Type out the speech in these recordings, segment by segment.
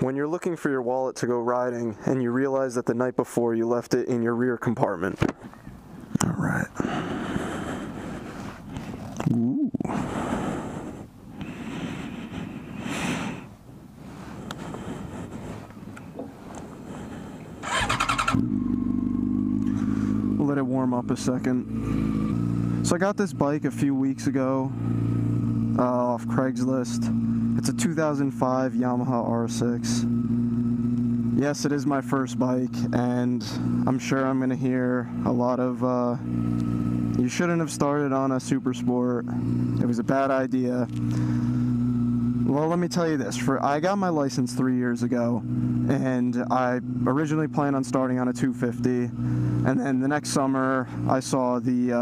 When you're looking for your wallet to go riding and you realize that the night before you left it in your rear compartment. All right. Ooh. We'll let it warm up a second. So I got this bike a few weeks ago off Craigslist. It's a 2005 Yamaha R6. Yes, it is my first bike, and I'm sure I'm going to hear a lot of, you shouldn't have started on a super sport. It was a bad idea. Well, let me tell you this. I got my license 3 years ago, and I originally planned on starting on a 250, and then the next summer I saw the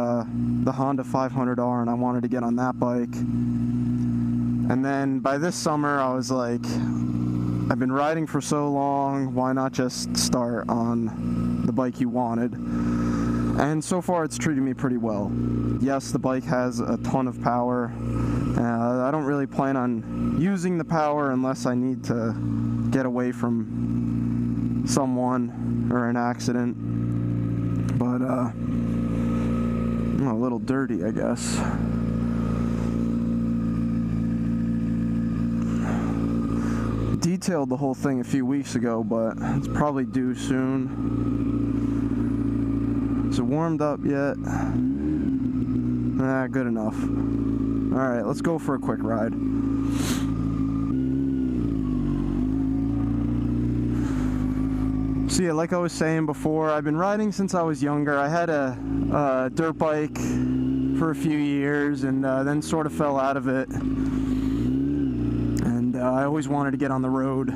Honda 500R, and I wanted to get on that bike. And then by this summer, I was like, I've been riding for so long, why not just start on the bike you wanted? And so far, it's treated me pretty well. Yes, the bike has a ton of power. I don't really plan on using the power unless I need to get away from someone or an accident. But, I'm a little dirty, I guess. Detailed the whole thing a few weeks ago, but it's probably due soon. Is it warmed up yet? Nah, good enough. Alright, let's go for a quick ride. So yeah, like I was saying before, I've been riding since I was younger. I had a dirt bike for a few years and then sort of fell out of it. I always wanted to get on the road.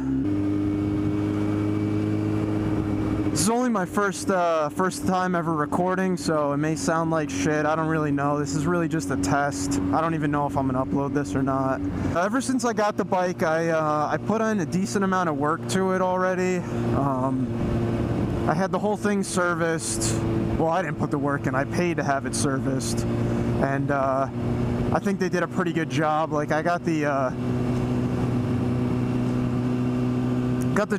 This is only my first time ever recording, so it may sound like shit. I don't really know. This is really just a test. I don't even know if I'm gonna upload this or not. Ever since I got the bike, I put in a decent amount of work to it already. I had the whole thing serviced. Well, I didn't put the work in. I paid to have it serviced, and I think they did a pretty good job. Like, I got the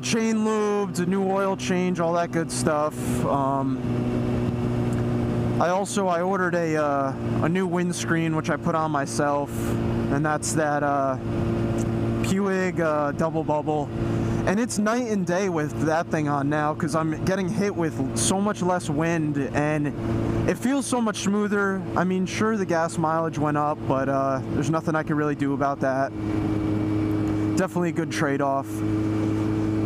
chain lubed, a new oil change, all that good stuff. I ordered a new windscreen, which I put on myself, and that's that Puig double bubble. And it's night and day with that thing on now, because I'm getting hit with so much less wind, and it feels so much smoother. I mean, sure, the gas mileage went up, but there's nothing I can really do about that. Definitely a good trade-off.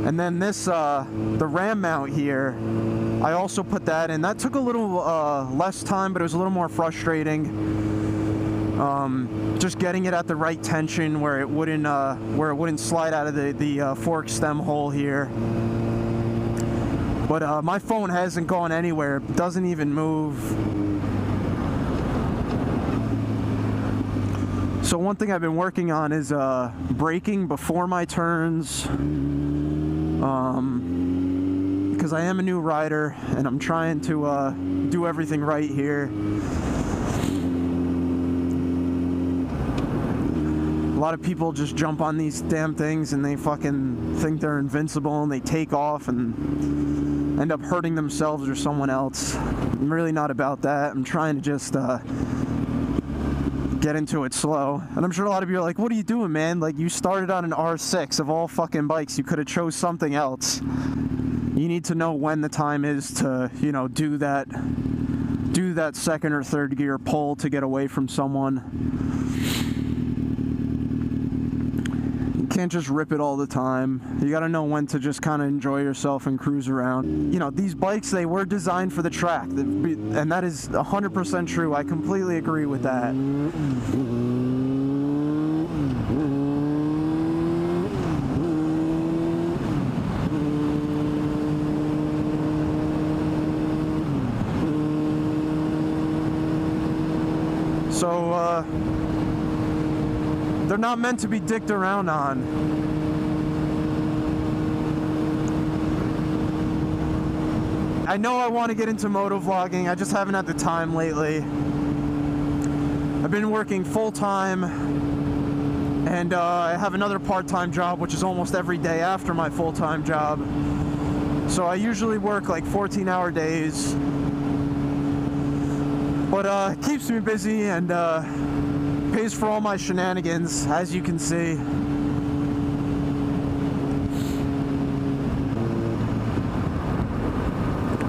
And then this, the ram mount here, I also put that in. That took a little less time, but it was a little more frustrating. Just getting it at the right tension where it wouldn't slide out of the fork stem hole here. But my phone hasn't gone anywhere. It doesn't even move. So one thing I've been working on is braking before my turns. Because I am a new rider and I'm trying to do everything right here. A lot of people just jump on these damn things and they fucking think they're invincible and they take off and end up hurting themselves or someone else. I'm really not about that. I'm trying to just get into it slow. And I'm sure a lot of you are like, what are you doing, man? Like, you started on an R6 of all fucking bikes. You could have chose something else. You need to know when the time is to, you know, do that second or third gear pull to get away from someone. You can't just rip it all the time. You gotta know when to just kind of enjoy yourself and cruise around. You know, these bikes, they were designed for the track, and that is 100% true. I completely agree with that. So, they're not meant to be dicked around on. I know I want to get into motovlogging, I just haven't had the time lately. I've been working full-time And I have another part-time job, which is almost every day after my full-time job. So I usually work like 14-hour days. But it keeps me busy and pays for all my shenanigans, as you can see.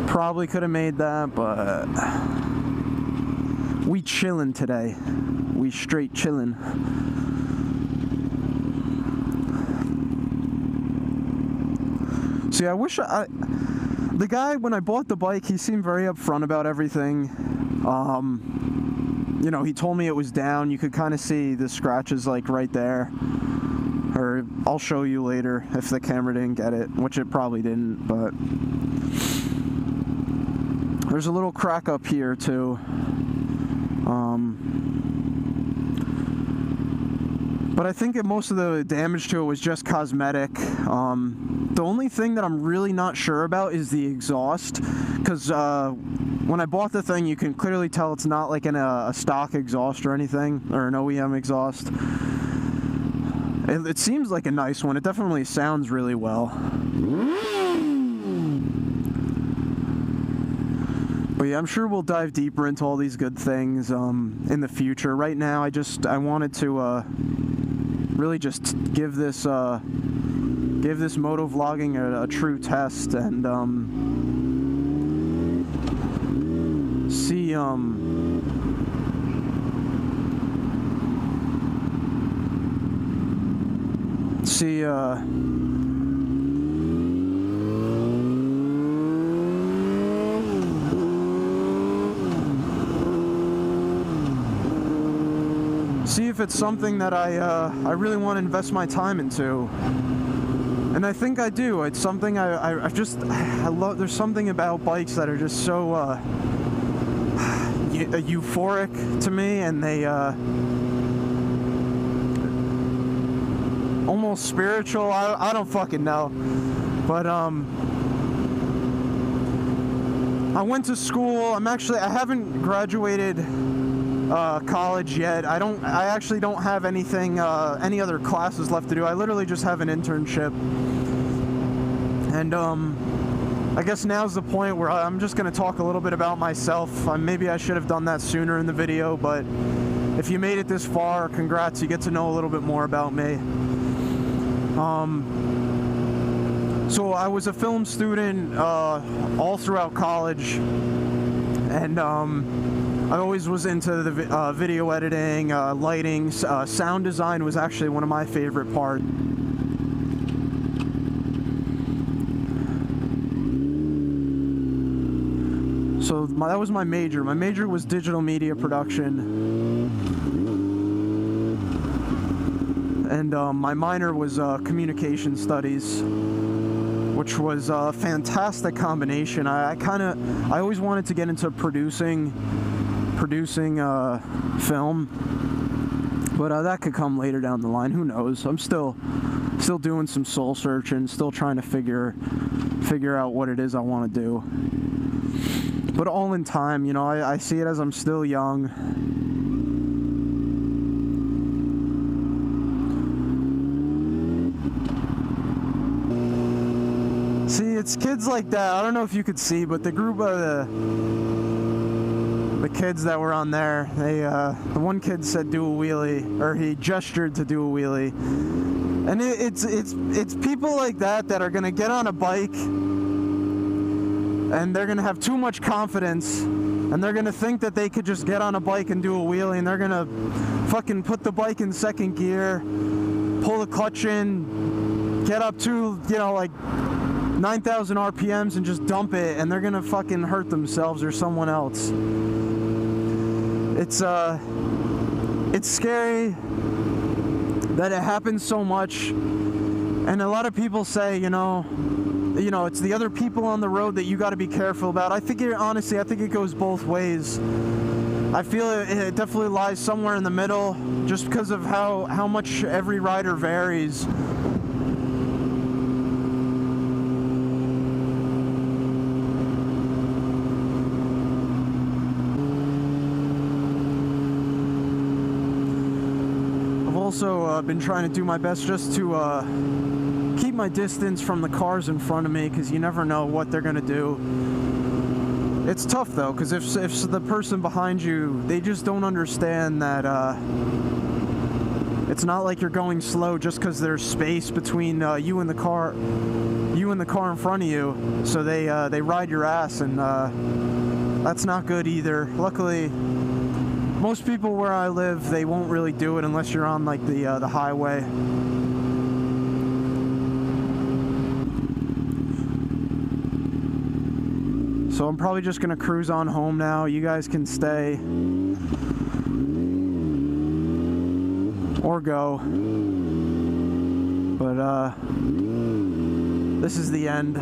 Probably could have made that, but we chillin' today. We straight chillin'. See, I wish the guy, when I bought the bike, he seemed very upfront about everything. You know, he told me it was down. You could kind of see the scratches like right there. Or I'll show you later if the camera didn't get it, which it probably didn't, but there's a little crack up here too. But I think that most of the damage to it was just cosmetic. The only thing that I'm really not sure about is the exhaust, because when I bought the thing, you can clearly tell it's not like a stock exhaust or anything, or an OEM exhaust. It seems like a nice one. It definitely sounds really well. But yeah, I'm sure we'll dive deeper into all these good things in the future. Right now, I wanted to really just give this motovlogging a true test and see if it's something that I really want to invest my time into. And I think I do. It's something I love. There's something about bikes that are just so euphoric to me, and they almost spiritual. I don't fucking know. But I went to school. I haven't graduated college yet. I actually don't have anything, any other classes left to do. I literally just have an internship. And I guess now's the point where I'm just going to talk a little bit about myself. Maybe I should have done that sooner in the video, but if you made it this far, congrats, you get to know a little bit more about me. So I was a film student all throughout college, and I always was into the video editing, lighting, sound design was actually one of my favorite parts. So that was my major. My major was digital media production. And my minor was communication studies, which was a fantastic combination. I always wanted to get into producing film, but that could come later down the line. Who knows? I'm still doing some soul searching, still trying to figure out what it is I want to do. But all in time, you know, I see it as I'm still young. See, it's kids like that. I don't know if you could see, but the group of the kids that were on there, the one kid said do a wheelie, or he gestured to do a wheelie. And it's people like that are gonna get on a bike and they're gonna have too much confidence, and they're gonna think that they could just get on a bike and do a wheelie, and they're gonna fucking put the bike in second gear, pull the clutch in, get up to, you know, like 9,000 RPMs and just dump it, and they're gonna fucking hurt themselves or someone else. It's scary that it happens so much, and a lot of people say, you know, it's the other people on the road that you got to be careful about. I think honestly, I think it goes both ways. I feel it definitely lies somewhere in the middle, just because of how much every rider varies. also been trying to do my best just to keep my distance from the cars in front of me, because you never know what they're gonna do. It's tough though, because if the person behind you, they just don't understand that it's not like you're going slow just because there's space between you and the car in front of you. So they ride your ass, and that's not good either. Luckily, most people where I live, they won't really do it unless you're on like the highway. So I'm probably just gonna cruise on home now. You guys can stay or go, but this is the end.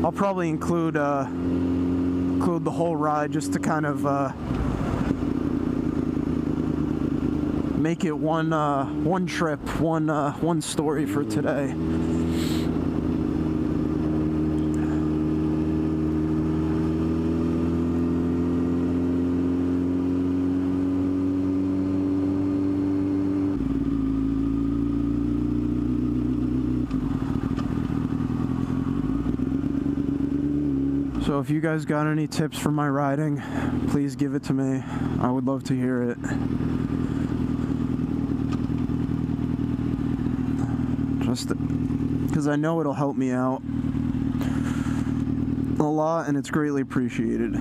I'll probably include the whole ride just to kind of make it one trip, one story for today. So if you guys got any tips for my riding, please give it to me. I would love to hear it. Just because I know it'll help me out a lot, and it's greatly appreciated.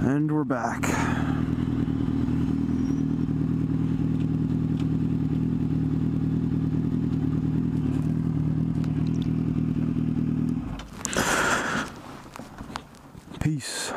And we're back. Peace.